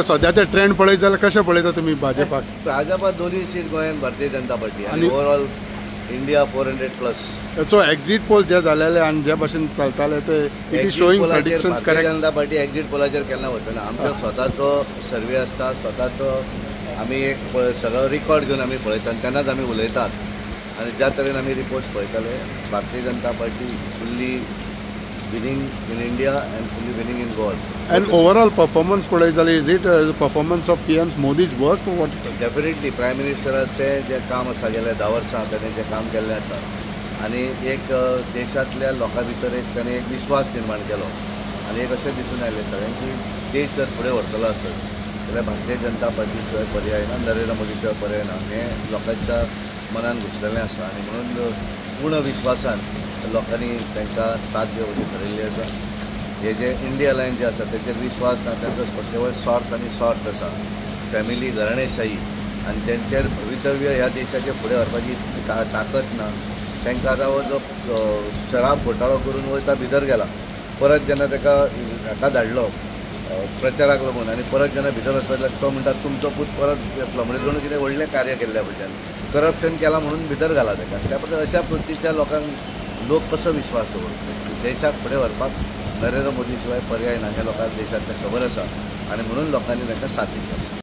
सध्याचे ट्रेंड पळयत जाल्यार कशें पळयता तुमी भाजपाक? भाजपा दोन्ही सीट गोंयांत भारतीय जनता पार्टी आणि overall India 400+. So exit poll जे जालेले आनी जे भाशेन चलताले ते इट इज शोईंग प्रेडिक्शन्स भारतीय करेक्ट. जनता पार्टी एक्झिट पोलाचेर केन्ना वचना. आमचो स्वताचो सर्वे आसता, स्वताचो आमी एक सगळो रिकॉर्ड घेवन आमी पळयतात आनी तेन्नाच आमी उलयतात. आनी ज्या तरेन आमी रिपोर्ट्स पळयताले, Bharatiya Janata Party fully winning in India and fully winning in Goa. And overall performance पळयत जाल्यार is it performance of PM Modi's work what? Definitely prime मिनिस्टराचें जें काम आसा गेल्या 10 वर्सां ताणें जें काम केल्लें आसा आनी एक देशांतल्या लोकां भितर ताणें एक विश्वास निर्माण केलो आनी एक अशें दिसून आयलें सगळ्यांक की देश जर फुडें व्हरतलो आसत जाल्यार भारतीय जनता पार्टी शिवाय पर्याय ना, नरेंद्र मोदी शिवाय पर्याय ना हें लोकांच्या मनान घुसलेलें आसा. आनी म्हणून पूर्ण विश्वासान लोकांनी तांकां साथ दिवपाची ठरयिल्ली आसा. हे जे इंडिया लायन जे आसा तेचेर विश्वास ना, तांचो केवळ स्वार्थ आनी स्वार्थ आसा, फॅमिली घराणेशाही आनी तेंचेर भवितव्य ह्या देशाचे फुडें व्हरपाची ताकद ना. तांकां आतां हो जो शराब घोटाळो करून वयता भितर गेला, परत जेन्ना ताका हाका धाडलो प्रचाराक लागून आनी परत जेन्ना भितर वचपाक तो म्हणटा तुमचो पूत परत येतलो म्हणजे जणू कितें व्हडलें कार्य केल्ल्या भशेन करप्शन केलां म्हणून भितर घाला ताका. त्या खातीर अशा वृत्तीच्या लोकांक लोक कसो विश्वास दवरतले? देशाक फुडें व्हरपाक नरेंद्र मोदी शिवाय पर्याय ना हें लोकांक देशांतलें खबर आसा आनी म्हणून लोकांनी तांकां साथ दिली आसा.